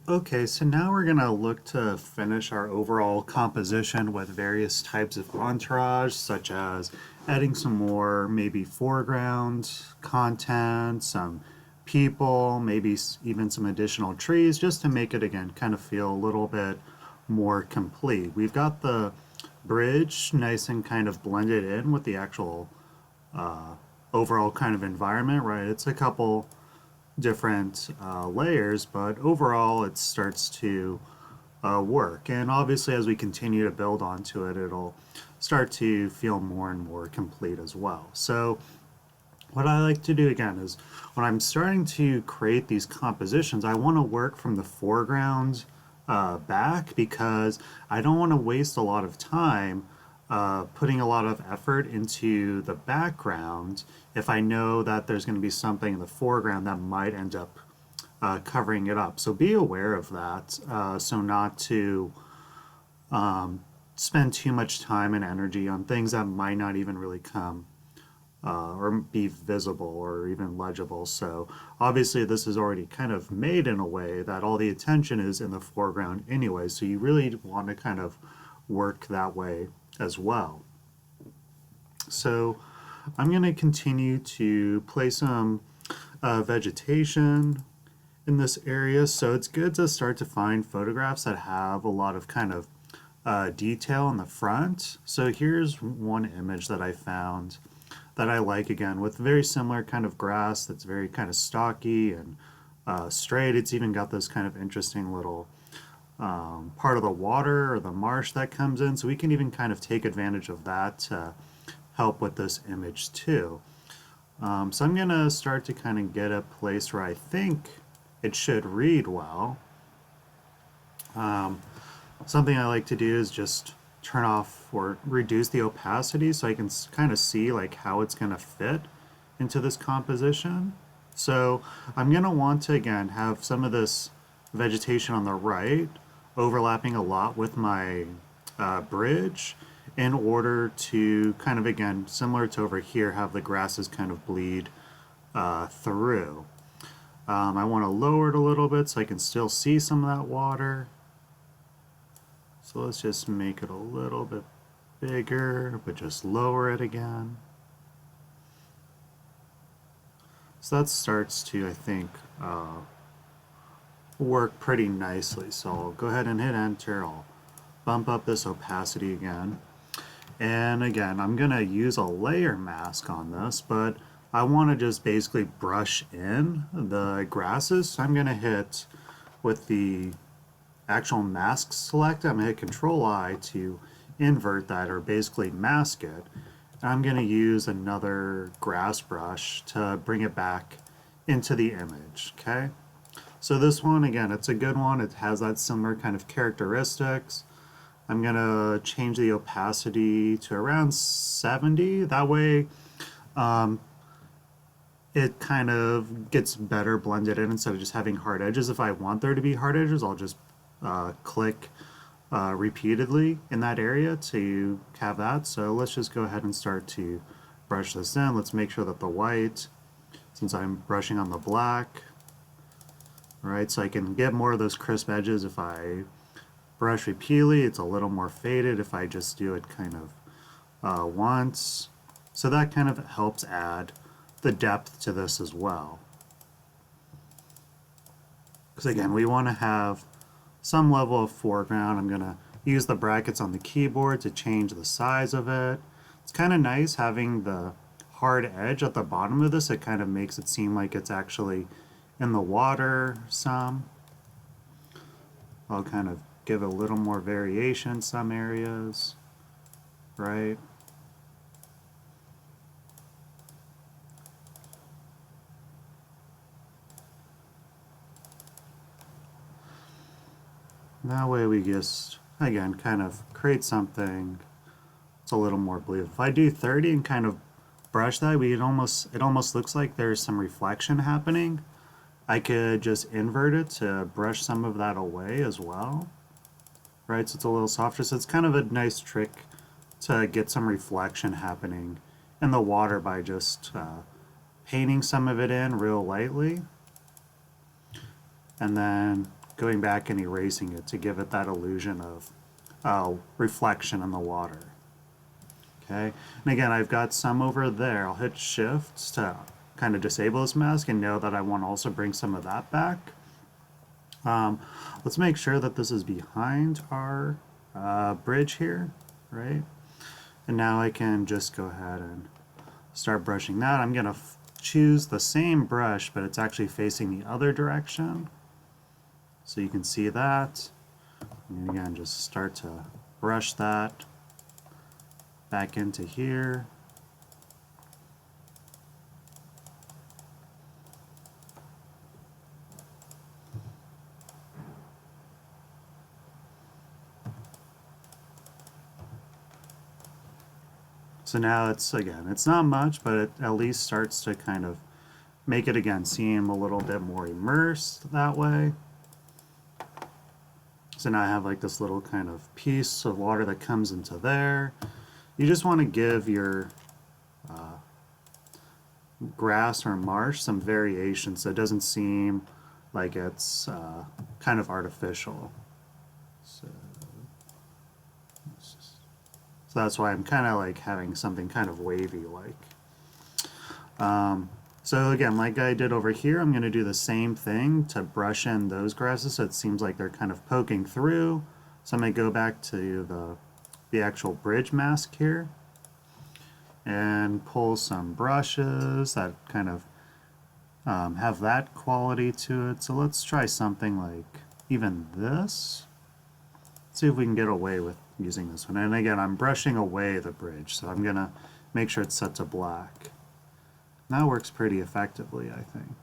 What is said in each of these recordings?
Okay, so now we're gonna look to finish our overall composition with various types of entourage, such as adding some more maybe foreground content, some people, maybe even some additional trees, just to make it again kind of feel a little bit more complete. We've got the bridge nice and kind of blended in with the actual overall kind of environment, right? It's a couple different layers, but overall it starts to work. And obviously, as we continue to build onto it, it'll start to feel more and more complete as well. So, what I like to do again is when I'm starting to create these compositions, I want to work from the foreground back because I don't want to waste a lot of time putting a lot of effort into the background if I know that there's going to be something in the foreground that might end up covering it up. So be aware of that so not to spend too much time and energy on things that might not even really come or be visible or even legible. So obviously this is already kind of made in a way that all the attention is in the foreground anyway. So you really want to kind of work that way as well. So I'm going to continue to place some vegetation in this area. So it's good to start to find photographs that have a lot of kind of detail in the front. So here's one image that I found that I like again with very similar kind of grass that's very kind of stocky and straight. It's even got this kind of interesting little part of the water or the marsh that comes in. So we can even kind of take advantage of that to help with this image too. So I'm going to start to kind of get a place where I think it should read well. Something I like to do is just turn off or reduce the opacity so I can kind of see like how it's going to fit into this composition. So I'm going to want to again have some of this vegetation on the right overlapping a lot with my bridge in order to kind of again similar to over here have the grasses kind of bleed through. I want to lower it a little bit so I can still see some of that water. So let's just make it a little bit bigger, but just lower it again. So that starts to, I think, work pretty nicely. So I'll go ahead and hit enter. I'll bump up this opacity again. And again, I'm going to use a layer mask on this, but I want to just basically brush in the grasses. So I'm going to hit with the actual mask select, I'm going to hit Control I to invert that or basically mask it. And I'm going to use another grass brush to bring it back into the image. Okay. So this one, again, it's a good one. It has that similar kind of characteristics. I'm going to change the opacity to around 70. That way it kind of gets better blended in instead of just having hard edges. If I want there to be hard edges, I'll just click repeatedly in that area to have that. So let's just go ahead and start to brush this in. Let's make sure that the white, since I'm brushing on the black, right, so I can get more of those crisp edges. If I brush repeatedly, it's a little more faded if I just do it kind of once. So that kind of helps add the depth to this as well. Because again, we want to have some level of foreground. I'm going to use the brackets on the keyboard to change the size of it. It's kind of nice having the hard edge at the bottom of this. It kind of makes it seem like it's actually in the water some. I'll kind of give a little more variation in some areas, right? That way we just, again, kind of create something that's a little more believable. If I do 30 and kind of brush that, it almost looks like there's some reflection happening. I could just invert it to brush some of that away as well, right? So it's a little softer. So it's kind of a nice trick to get some reflection happening in the water by just painting some of it in real lightly. And then going back and erasing it to give it that illusion of reflection in the water. Okay, and again, I've got some over there. I'll hit Shift to kind of disable this mask and know that I want to also bring some of that back. Let's make sure that this is behind our bridge here, right? And now I can just go ahead and start brushing that. I'm going to choose the same brush, but it's actually facing the other direction. So you can see that. And again, just start to brush that back into here. So now it's, again, it's not much, but it at least starts to kind of make it, again, seem a little bit more immersed that way. So now I have like this little kind of piece of water that comes into there. You just want to give your grass or marsh some variation so it doesn't seem like it's kind of artificial. So that's why I'm kind of like having something kind of wavy like. So again, like I did over here, I'm going to do the same thing to brush in those grasses so it seems like they're kind of poking through. So I'm going to go back to the actual bridge mask here and pull some brushes that kind of have that quality to it. So let's try something like even this. See if we can get away with using this one. And again, I'm brushing away the bridge, so I'm going to make sure it's set to black. That works pretty effectively, I think.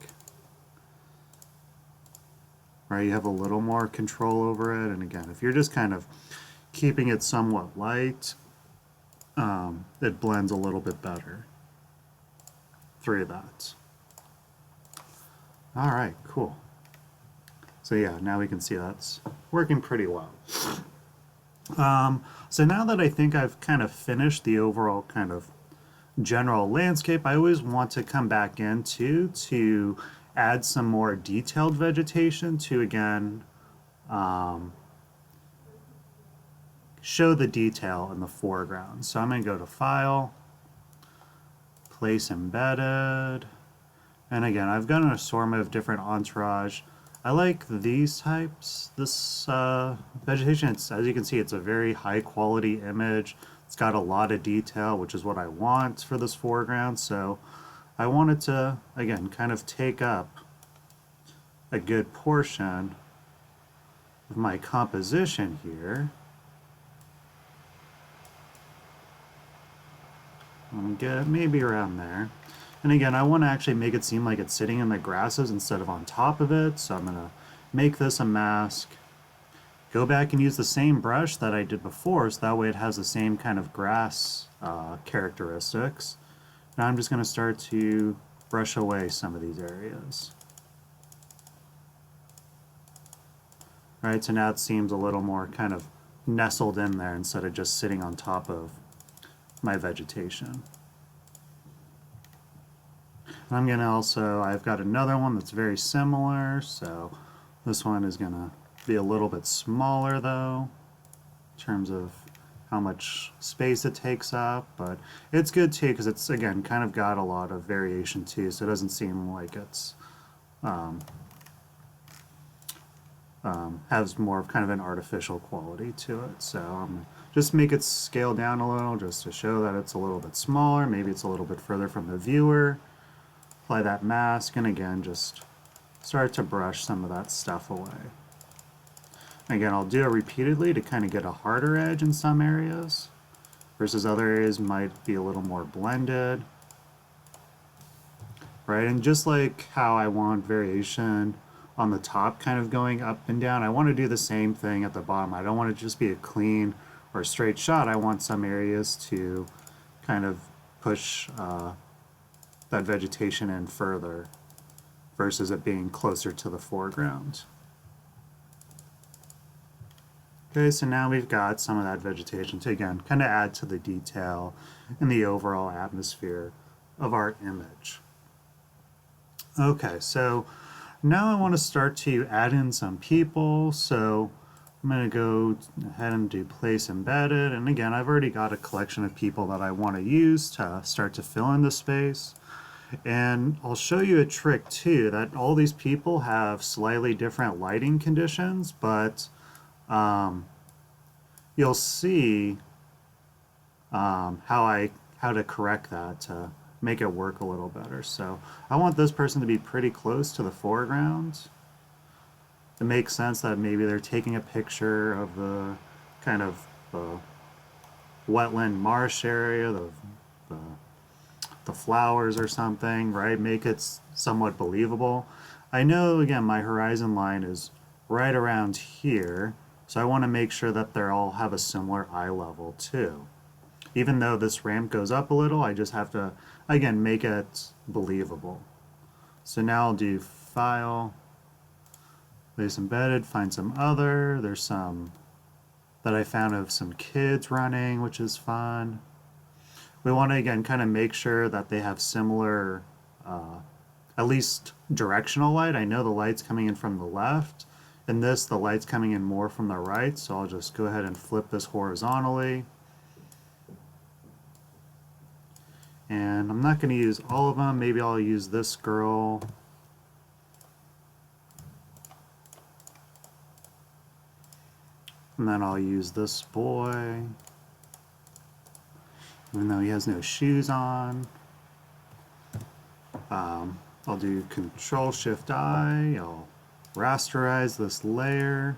Right, you have a little more control over it, and again, if you're just kind of keeping it somewhat light, it blends a little bit better through that. All right, cool. So yeah, now we can see that's working pretty well. So now that I think I've kind of finished the overall kind of general landscape, I always want to come back into to add some more detailed vegetation to, again, show the detail in the foreground. So I'm going to go to File, Place Embedded, and again, I've got an assortment of different entourage. I like these types. This vegetation, as you can see, it's a very high quality image. It's got a lot of detail, which is what I want for this foreground. So I wanted to, again, kind of take up a good portion of my composition here. And get maybe around there. And again, I want to actually make it seem like it's sitting in the grasses instead of on top of it. So I'm going to make this a mask. Go back and use the same brush that I did before, so that way it has the same kind of grass characteristics. Now I'm just going to start to brush away some of these areas. Right, so now it seems a little more kind of nestled in there instead of just sitting on top of my vegetation. And I'm going to also, I've got another one that's very similar, so this one is going to be a little bit smaller though in terms of how much space it takes up, but it's good too because it's, again, kind of got a lot of variation too, so it doesn't seem like it's has more of kind of an artificial quality to it. So just make it scale down a little just to show that it's a little bit smaller, maybe it's a little bit further from the viewer. Apply that mask, and again, just start to brush some of that stuff away. Again, I'll do it repeatedly to kind of get a harder edge in some areas, versus other areas might be a little more blended. Right, and just like how I want variation on the top kind of going up and down, I want to do the same thing at the bottom. I don't want it to just be a clean or a straight shot. I want some areas to kind of push that vegetation in further versus it being closer to the foreground. Okay, so now we've got some of that vegetation to, again, kind of add to the detail and the overall atmosphere of our image. Okay, so Now I want to start to add in some people, so I'm going to go ahead and do place embedded. And again, I've already got a collection of people that I want to use to start to fill in the space. And I'll show you a trick too, that all these people have slightly different lighting conditions, but you'll see how to correct that to make it work a little better. So I want this person to be pretty close to the foreground. It makes sense that maybe they're taking a picture of the kind of wetland marsh area, the, the flowers or something, right? Make it somewhat believable. I know, again, my horizon line is right around here, so I want to make sure that they all have a similar eye level too. Even though this ramp goes up a little, I just have to, again, make it believable. So now I'll do File, Place Embedded, find some other. There's some that I found of some kids running, which is fun. We want to, again, kind of make sure that they have similar, at least directional light. I know the light's coming in from the left. In this, the light's coming in more from the right, so I'll just go ahead and flip this horizontally. And I'm not going to use all of them. Maybe I'll use this girl. And then I'll use this boy. Even though he has no shoes on. I'll do Control-Shift-I. I'll rasterize this layer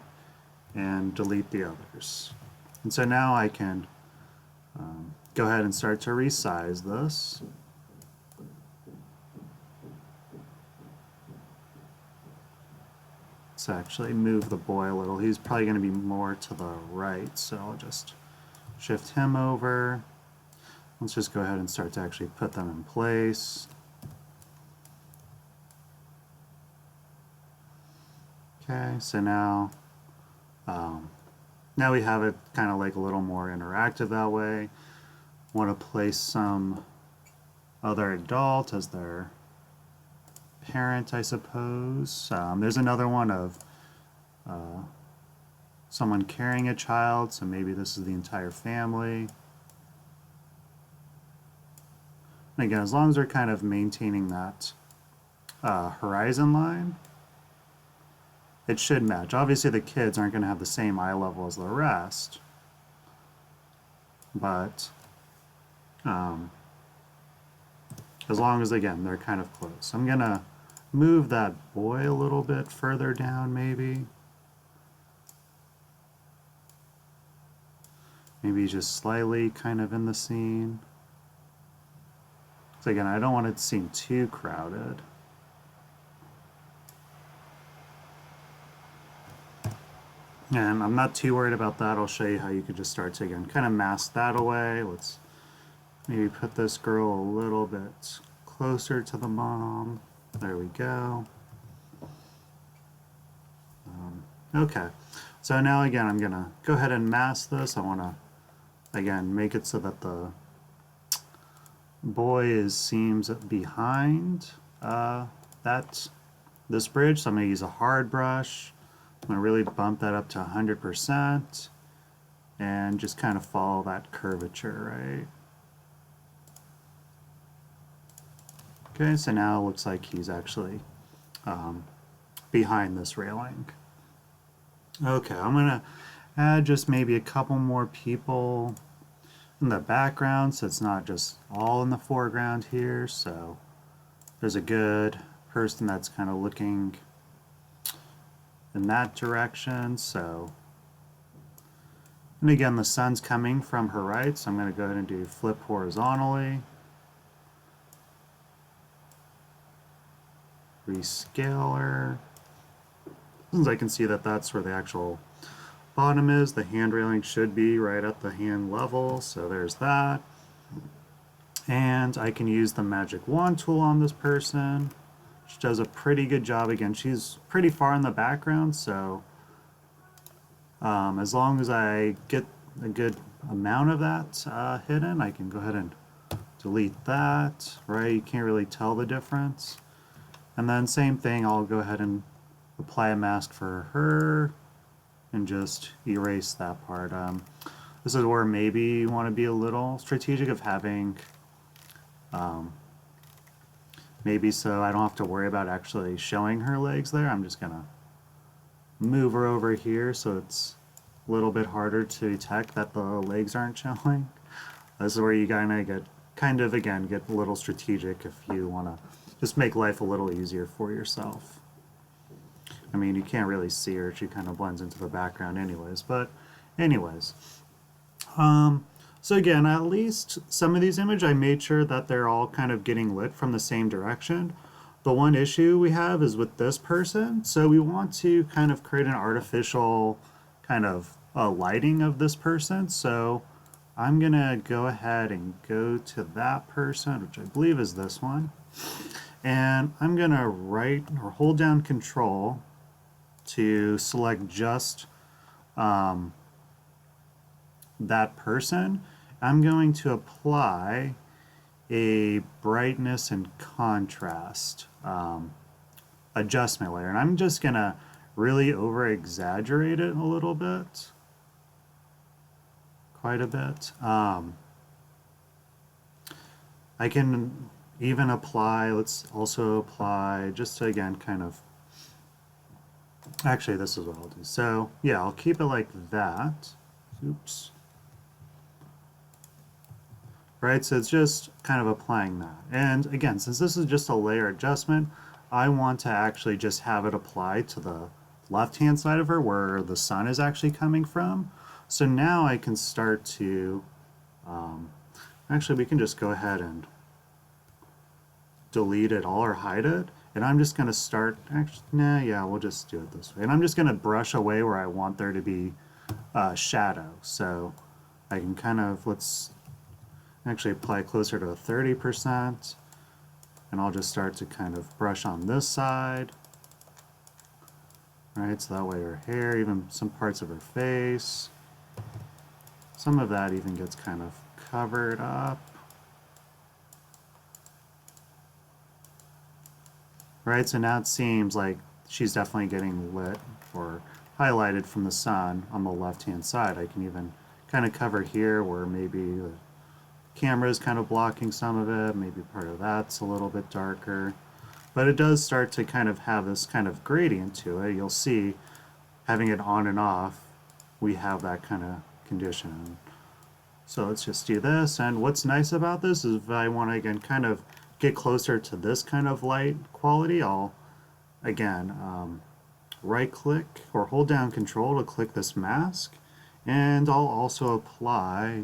and delete the others. And so now I can go ahead and start to resize this. Let's actually move the boy a little. He's probably going to be more to the right, so I'll just shift him over. Let's just go ahead and start to actually put them in place. Okay, so now we have it kind of like a little more interactive that way. Want to place some other adult as their parent, I suppose. There's another one of someone carrying a child, so maybe this is the entire family. And again, as long as they're kind of maintaining that horizon line, it should match. Obviously the kids aren't going to have the same eye level as the rest, but as long as, again, they're kind of close. I'm going to move that boy a little bit further down, maybe. Maybe just slightly kind of in the scene. So again, I don't want it to seem too crowded. And I'm not too worried about that. I'll show you how you could just start to, again, kind of mask that away. Let's maybe put this girl a little bit closer to the mom. There we go. Okay, so now again, I'm gonna go ahead and mask this. I wanna, again, make it so that the boy seems behind this bridge. So I'm gonna use a hard brush. I'm gonna really bump that up to 100% and just kind of follow that curvature, right? Okay, so now it looks like he's actually behind this railing. Okay, I'm gonna add just maybe a couple more people in the background so it's not just all in the foreground here. So there's a good person that's kind of looking in that direction. So, and again, the sun's coming from her right, so I'm going to go ahead and do flip horizontally. Rescale her. Since I can see that that's where the actual bottom is, the hand railing should be right at the hand level, so there's that. And I can use the magic wand tool on this person, which does a pretty good job. Again, she's pretty far in the background, so as long as I get a good amount of that hidden, I can go ahead and delete that, right? You can't really tell the difference. And then same thing, I'll go ahead and apply a mask for her and just erase that part. This is where maybe you want to be a little strategic of having maybe so I don't have to worry about actually showing her legs there. I'm just gonna move her over here so it's a little bit harder to detect that the legs aren't showing. This is where you kind of again get a little strategic if you want to just make life a little easier for yourself. I mean, you can't really see her, she kind of blends into the background anyways, but anyways. So again, at least some of these images, I made sure that they're all kind of getting lit from the same direction. The one issue we have is with this person, so we want to kind of create an artificial kind of lighting of this person. So I'm gonna go ahead and go to that person, which I believe is this one, and I'm gonna right or hold down Control to select just that person. I'm going to apply a brightness and contrast adjustment layer, and I'm just gonna really over exaggerate it a little bit, quite a bit. I can even apply, let's also apply, just to again kind of, actually this is what I'll do. So yeah, I'll keep it like that. Oops. Right, so it's just kind of applying that. And again, since this is just a layer adjustment, I want to actually just have it apply to the left-hand side of her where the sun is actually coming from. So now I can start to, actually we can just go ahead and delete it all or hide it. And I'm just gonna start, actually, nah, yeah, we'll just do it this way. And I'm just gonna brush away where I want there to be shadow. So I can kind of, let's actually apply closer to 30%, and I'll just start to kind of brush on this side. Right, so that way her hair, even some parts of her face, some of that even gets kind of covered up. Right, so now it seems like she's definitely getting lit or highlighted from the sun on the left-hand side. I can even kind of cover here where maybe the camera is kind of blocking some of it, maybe part of that's a little bit darker. But it does start to kind of have this kind of gradient to it. You'll see, having it on and off, we have that kind of condition. So let's just do this, and what's nice about this is if I want to again kind of get closer to this kind of light quality, I'll again right click or hold down Control to click this mask, and I'll also apply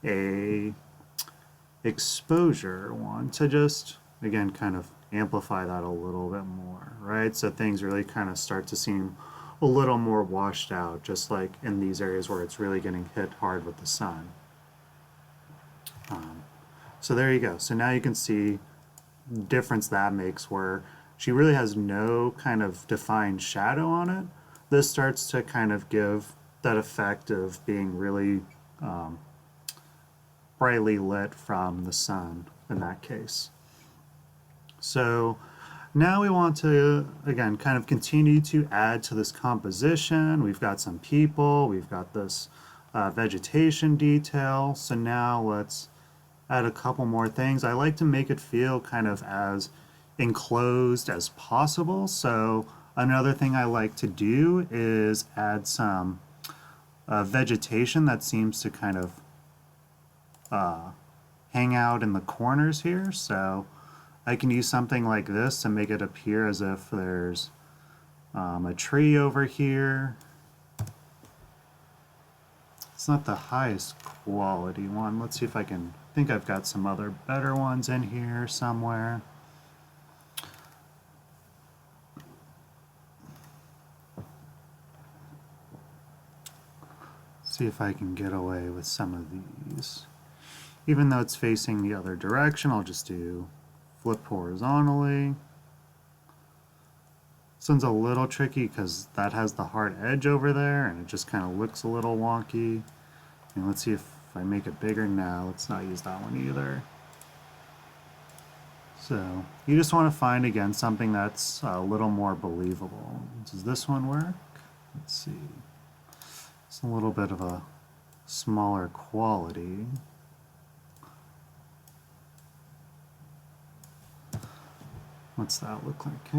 a exposure one to just again kind of amplify that a little bit more, right? So things really kind of start to seem a little more washed out, just like in these areas where it's really getting hit hard with the sun. So there you go. So now you can see the difference that makes where she really has no kind of defined shadow on it. This starts to kind of give that effect of being really brightly lit from the sun in that case. So now we want to, again, kind of continue to add to this composition. We've got some people, we've got this vegetation detail. So now let's add a couple more things. I like to make it feel kind of as enclosed as possible. So another thing I like to do is add some vegetation that seems to kind of hang out in the corners here. So I can use something like this to make it appear as if there's a tree over here. It's not the highest quality one. Let's see if I can, I think I've got some other better ones in here somewhere. See if I can get away with some of these. Even though it's facing the other direction, I'll just do flip horizontally. This one's a little tricky because that has the hard edge over there and it just kind of looks a little wonky. And let's see if I make it bigger now. Let's not use that one either. So you just want to find, again, something that's a little more believable. Does this one work? Let's see. It's a little bit of a smaller quality. What's that look like?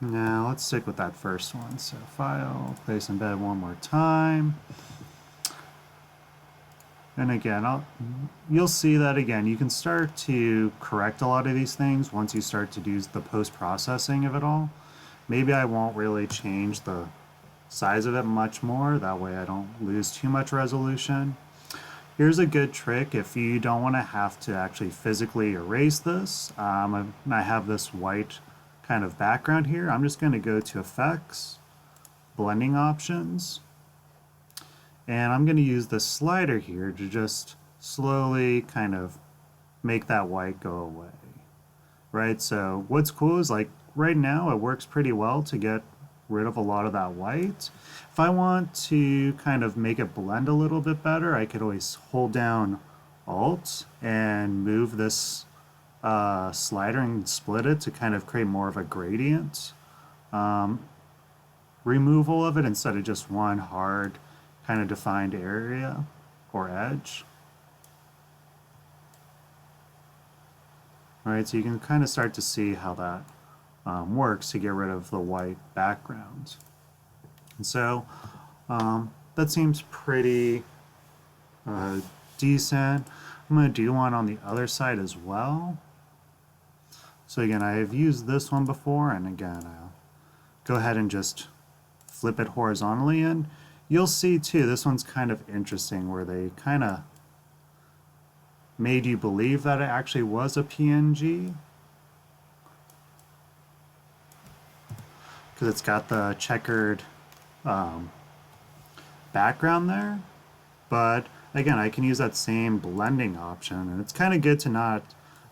Now let's stick with that first one. So file, place embed one more time. And again, you'll see that again, you can start to correct a lot of these things once you start to do the post-processing of it all. Maybe I won't really change the size of it much more, that way I don't lose too much resolution. Here's a good trick if you don't want to have to actually physically erase this. I have this white kind of background here. I'm just going to go to Effects, Blending Options, and I'm going to use the slider here to just slowly kind of make that white go away. Right, so what's cool is, like, right now it works pretty well to get rid of a lot of that white. If I want to kind of make it blend a little bit better, I could always hold down Alt and move this slider and split it to kind of create more of a gradient removal of it instead of just one hard kind of defined area or edge. All right, so you can kind of start to see how that works to get rid of the white background. And so that seems pretty decent. I'm going to do one on the other side as well. So again, I have used this one before, and again, I'll go ahead and just flip it horizontally, and you'll see too, this one's kind of interesting where they kind of made you believe that it actually was a PNG, because it's got the checkered background there. But again, I can use that same blending option, and it's kind of good to not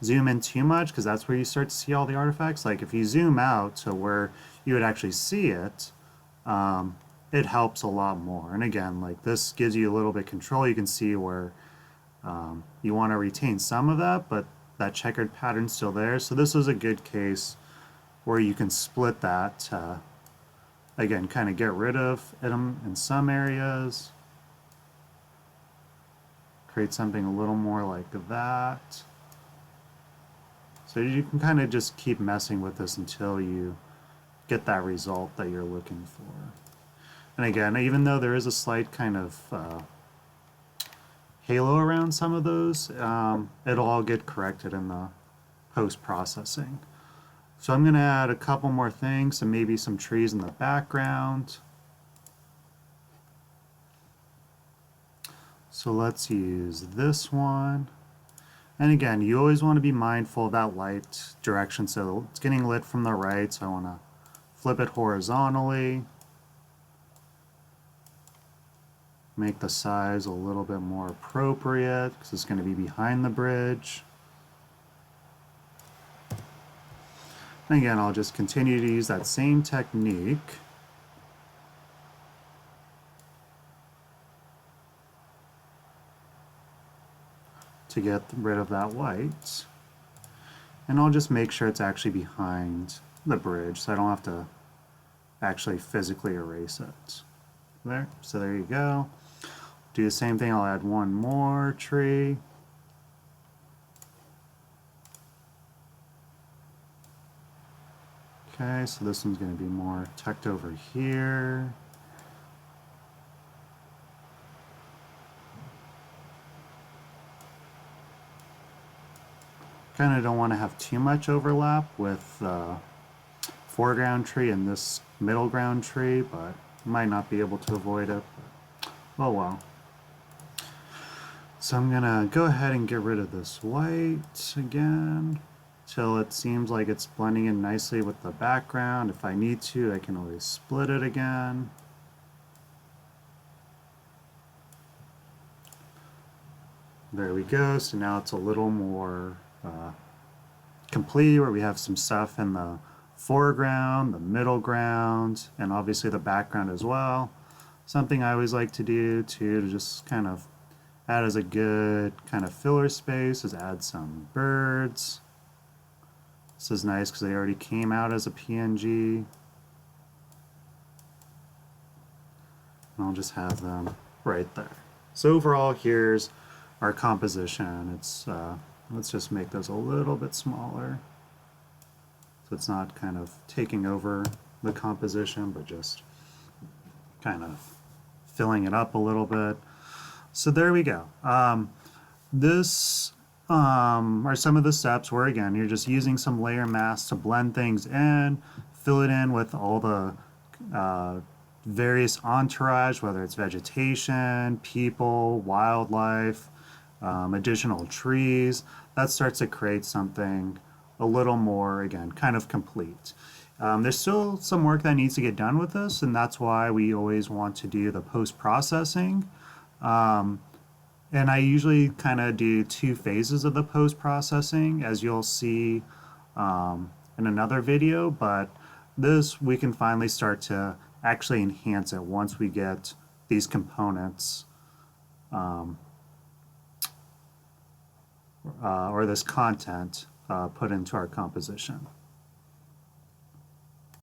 zoom in too much because that's where you start to see all the artifacts. Like if you zoom out to where you would actually see it, it helps a lot more. And again, like this gives you a little bit of control. You can see where you want to retain some of that, but that checkered pattern's still there. So this is a good case where you can split that, again, kind of get rid of it in some areas, create something a little more like that. So you can kind of just keep messing with this until you get that result that you're looking for. And again, even though there is a slight kind of halo around some of those, it'll all get corrected in the post-processing. So I'm going to add a couple more things, so maybe some trees in the background. So let's use this one. And again, you always want to be mindful of that light direction. So it's getting lit from the right, so I want to flip it horizontally. Make the size a little bit more appropriate because it's going to be behind the bridge. And again, I'll just continue to use that same technique. To get rid of that white. And I'll just make sure it's actually behind the bridge so I don't have to actually physically erase it. There, so there you go. Do the same thing, I'll add one more tree. Okay, so this one's going to be more tucked over here. Kind of don't want to have too much overlap with the foreground tree and this middle ground tree, but might not be able to avoid it. Oh well. So I'm gonna go ahead and get rid of this white again till it seems like it's blending in nicely with the background. If I need to, I can always split it again. There we go. So now it's a little more complete, where we have some stuff in the foreground, the middle ground, and obviously the background as well. Something I always like to do too, to just kind of add as a good kind of filler space, is add some birds. This is nice because they already came out as a PNG. And I'll just have them right there. So overall, here's our composition. It's let's just make those a little bit smaller, so it's not kind of taking over the composition, but just kind of filling it up a little bit. So there we go. This are some of the steps where, again, you're just using some layer mask to blend things in, fill it in with all the various entourage, whether it's vegetation, people, wildlife, additional trees. That starts to create something a little more, again, kind of complete. There's still some work that needs to get done with this, and that's why we always want to do the post-processing. And I usually kind of do 2 phases of the post-processing, as you'll see in another video, but this we can finally start to actually enhance it once we get these components or this content put into our composition.